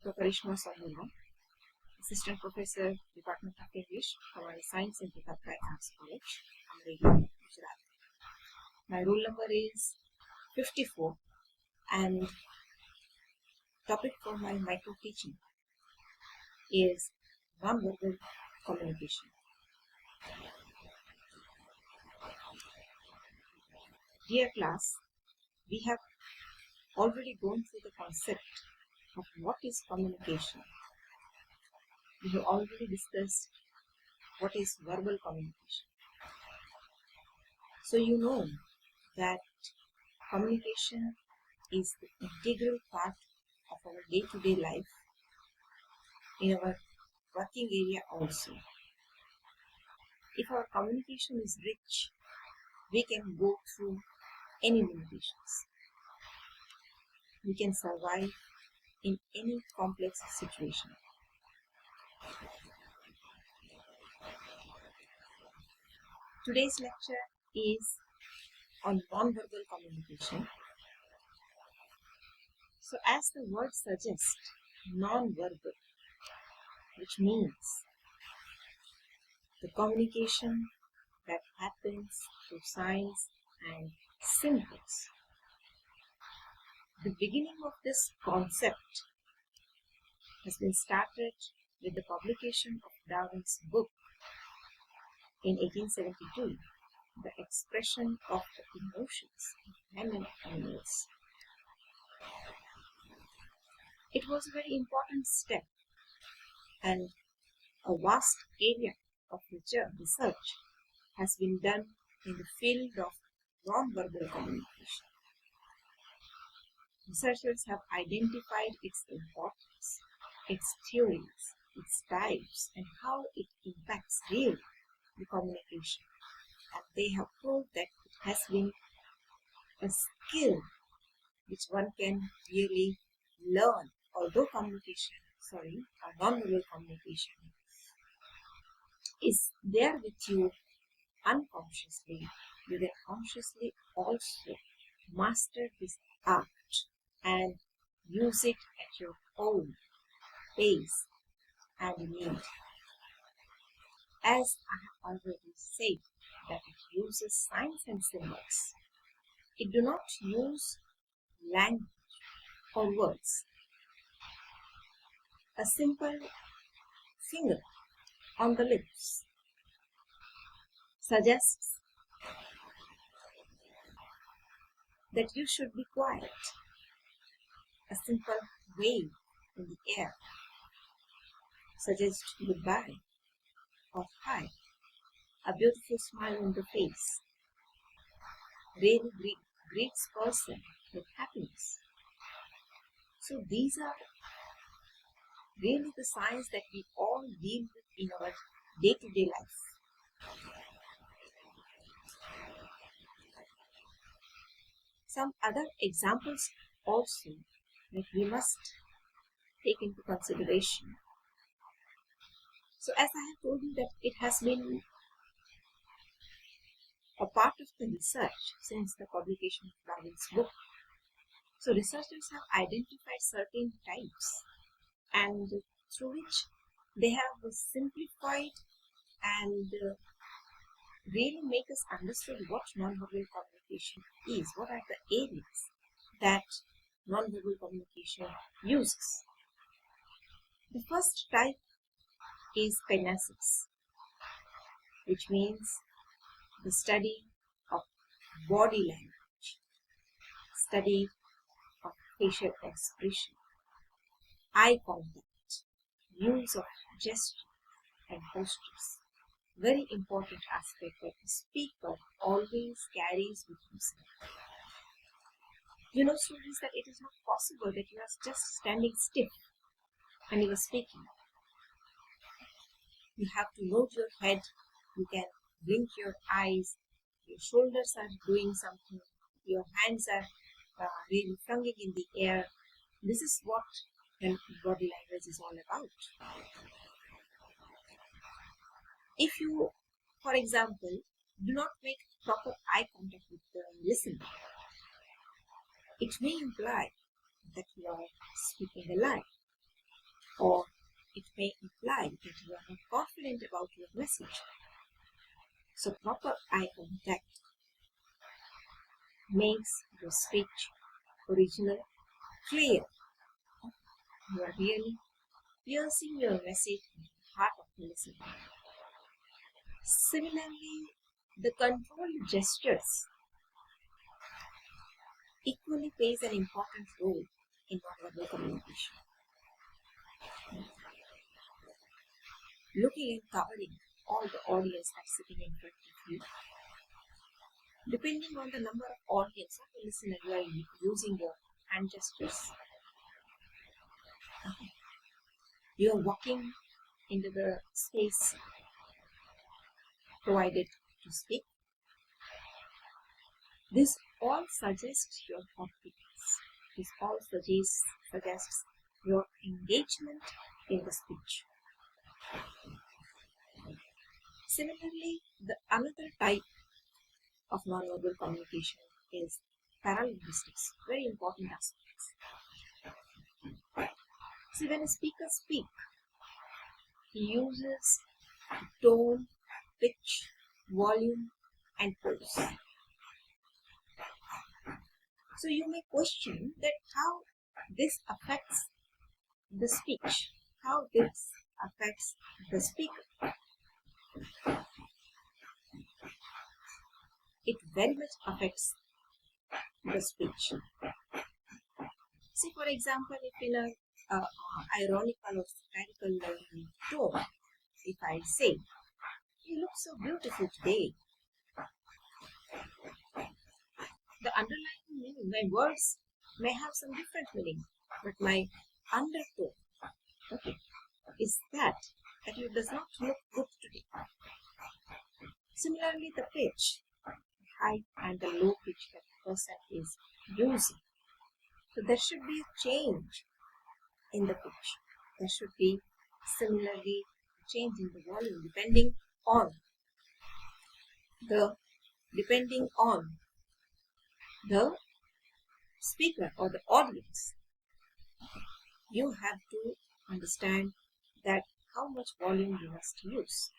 Dr. Sondarva, Assistant Professor, Department of English, Hawai Science and Technical Arts College, Amreli, Gujarat. My roll number is 54 and topic for my micro teaching is non-verbal communication. Dear class, we have already gone through the concept of what is communication. We have already discussed what is verbal communication. So you know that communication is the integral part of our day-to-day life in our working area also. If our communication is rich, we can go through any limitations. We can survive in any complex situation. Today's lecture is on non-verbal communication. So as the word suggests, non-verbal, which means the communication that happens through signs and symbols. The beginning of this concept has been started with the publication of Darwin's book in 1872, The Expression of the Emotions of Men and Animals. It was a very important step and a vast area of research has been done in the field of non-verbal communication. Researchers have identified its importance, its theories, its types, and how it impacts really the communication. And they have proved that it has been a skill which one can really learn, although non-verbal communication is there with you unconsciously, you can consciously also master this art and use it at your own pace and need. As I have already said, that it uses signs and symbols. It do not use language or words. A simple finger on the lips suggests that you should be quiet. A simple wave in the air suggests goodbye or hi. A beautiful smile on the face really greets person with happiness. So these are really the signs that we all deal with in our day-to-day life. Some other examples also that we must take into consideration. So as I have told you that it has been a part of the research since the publication of Darwin's book. So researchers have identified certain types and through which they have simplified and really make us understand what non-verbal communication is. What are the areas that non-verbal communication uses? The first type is kinesis, which means the study of body language, study of facial expression, eye contact, use of gesture and postures. Very important aspect that the speaker always carries with himself. You know, students, that it is not possible that you are just standing stiff and you are speaking. You have to nod your head, you can blink your eyes, your shoulders are doing something, your hands are really flinging in the air. This is what body language is all about. If you, for example, do not make proper eye contact with the listener, it may imply that you are speaking a lie. or it may imply that you are not confident about your message. So proper eye contact makes your speech original clear. You are really piercing your message into the heart of the listener. Similarly, the controlled gestures equally plays an important role in nonverbal communication. Looking and covering all the audience that's sitting in front of you, depending on the number of audience or the listener, you are using your hand gestures. You are walking into the space provided to speak. This all suggests your confidence. This all suggests your engagement in the speech. Similarly, the another type of nonverbal communication is paralinguistics, very important aspects. See, when a speaker speaks, he uses tone, pitch, volume, and pose. So you may question that how this affects the speech, how this affects the speaker. It very much affects the speech. See, for example, if in a ironical or satirical tone, if I say, "You look so beautiful today," the underlying meaning, my words may have some different meaning, but my undertone, okay, is that you does not look good today. Similarly, the pitch, high and the low pitch that the person is using. So there should be a change in the pitch. There should be similarly a change in the volume depending on the speaker or the audience. You have to understand that how much volume you must use.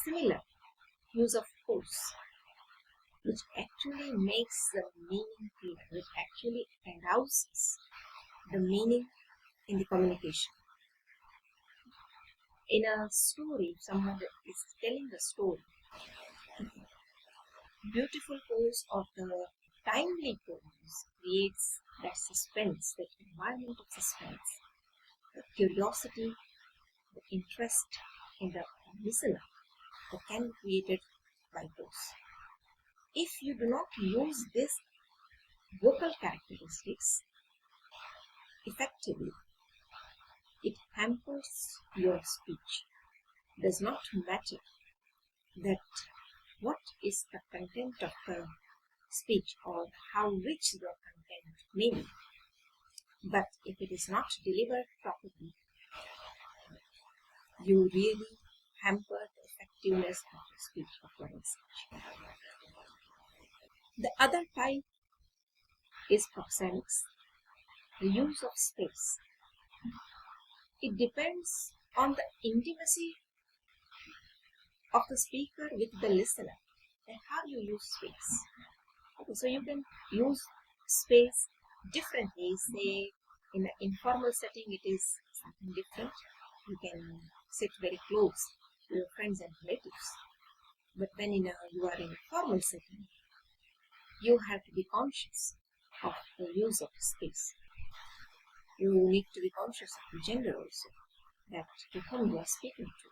Similar use of force, which actually makes the meaning clear, which actually arouses the meaning in the communication. In a story, if someone is telling a story, beautiful pose of the timely pose creates that suspense, that environment of suspense, the curiosity, the interest in the listener that can be created by pose. If you do not use these vocal characteristics effectively, it hampers your speech. It does not matter that what is the content of the speech or how rich the content may be, but if it is not delivered properly, you really hamper the effectiveness of the speech of your message. The other type is proxemics, the use of space. It depends on the intimacy of the speaker with the listener and how you use space. Okay, so you can use space differently. Say in an informal setting, it is something different. You can sit very close to your friends and relatives. But when you are in a formal setting, you have to be conscious of the use of space. You need to be conscious of the gender also, that to whom you are speaking to.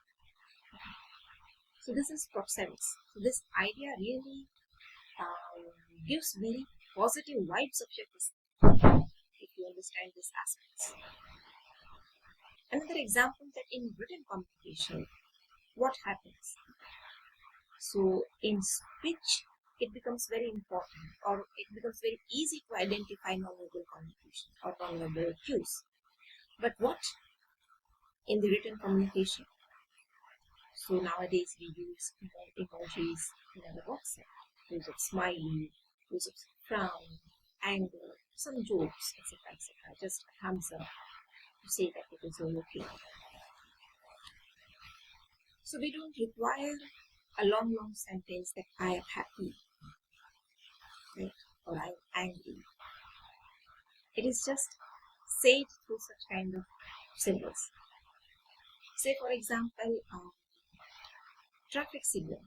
So this is proxemics. So this idea really gives very positive vibes of your person if you understand these aspects. Another example that in written communication, what happens? So in speech, it becomes very important, or it becomes very easy to identify nonverbal communication or nonverbal cues. But what in the written communication? So nowadays we use emojis in our WhatsApp. Use of smiley, use of frown, anger, some jokes, etc., etc. Just a thumbs up to say that it is all okay. So we don't require a long, long sentence that I am happy, right, or I am angry. It is just said through such kind of symbols. Say, for example, traffic signal,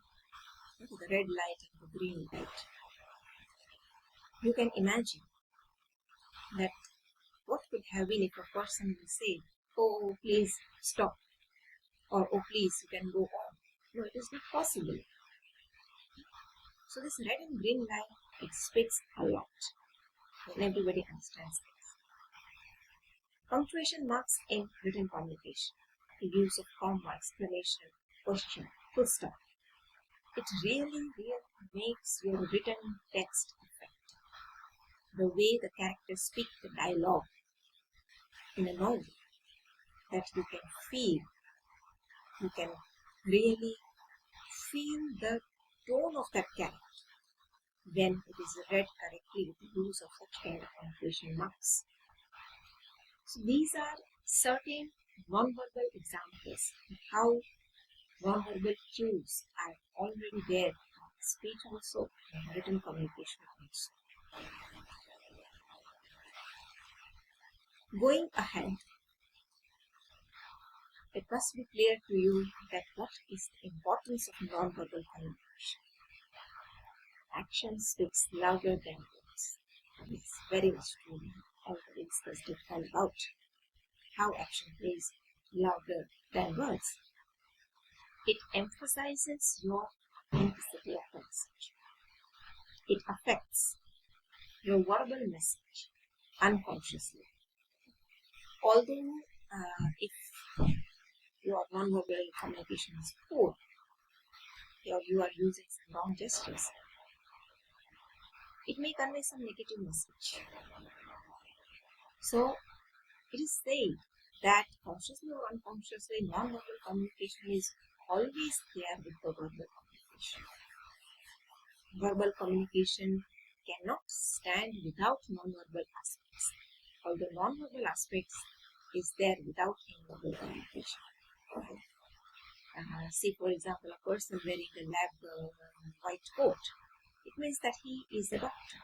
the red light and the green light. You can imagine that what could have been if a person said, "Oh, please stop," or "Oh, please, you can go on." No, it is not possible. So this red and green light, it speaks a lot, and everybody understands this. Punctuation marks in written communication. The use of comma, exclamation, question, full stop. It really, really makes your written text effective. The way the characters speak the dialogue in a novel, that you can feel, you can really feel the tone of that character when it is read correctly with the use of such kind of punctuation marks. So these are certain non-verbal examples of how non-verbal cues are already there in speech also and written communication also. Going ahead, it must be clear to you that what is the importance of non-verbal communication. Action speaks louder than words. It's very much true. We already discussed it all about how action plays louder than words. It emphasizes your authenticity of the message. It affects your verbal message unconsciously. Although if your non-verbal communication is poor, or you are using some wrong gestures, it may convey some negative message. So it is said that consciously or unconsciously, non-verbal communication is always there with the verbal communication. Verbal communication cannot stand without non-verbal aspects, although non-verbal aspects is there without any verbal communication. Say, for example, a person wearing a lab white coat, it means that he is a doctor.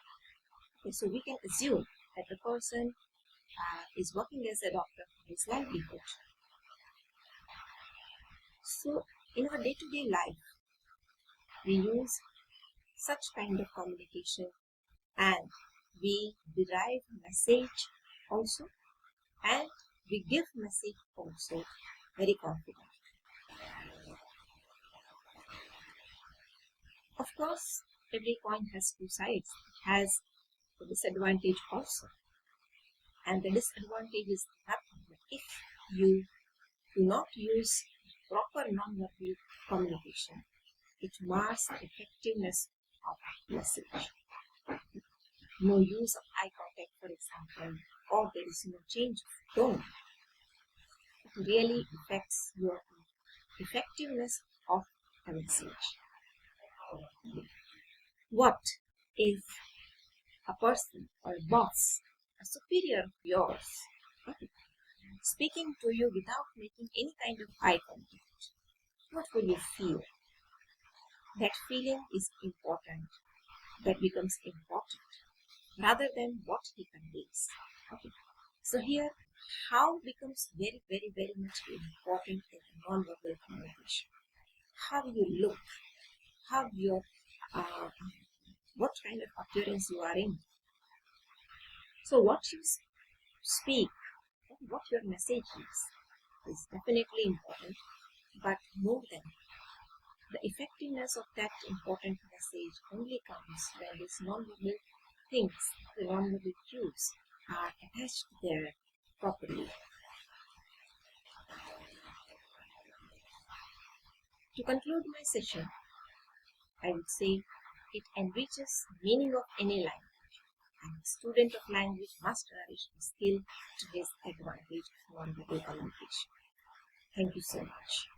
Okay, so we can assume that the person is working as a doctor for his livelihood. So in our day-to-day life, we use such kind of communication and we derive message also and we give message also very confidently. Of course, every coin has two sides. It has the disadvantage also. And the disadvantage is nothing but if you do not use proper non-verbal communication, it mars the effectiveness of message. No use of eye contact, for example, or there is no change of tone. It really affects your effectiveness of a message. What if a person or a boss, a superior of yours, speaking to you without making any kind of eye contact? What will you feel? That feeling is important. That becomes important rather than what he conveys. Okay. So here, how becomes very, very, very much important in non-verbal communication. How you look, how your, what kind of appearance you are in. So what you speak, what your message is definitely important, but more than the effectiveness of that important message only comes when these non-verbal things, the non-verbal cues, are attached there properly. To conclude my session, I would say it enriches meaning of any language, and a student of language must nourish the skill to his advantage of non-verbal communication. Thank you so much.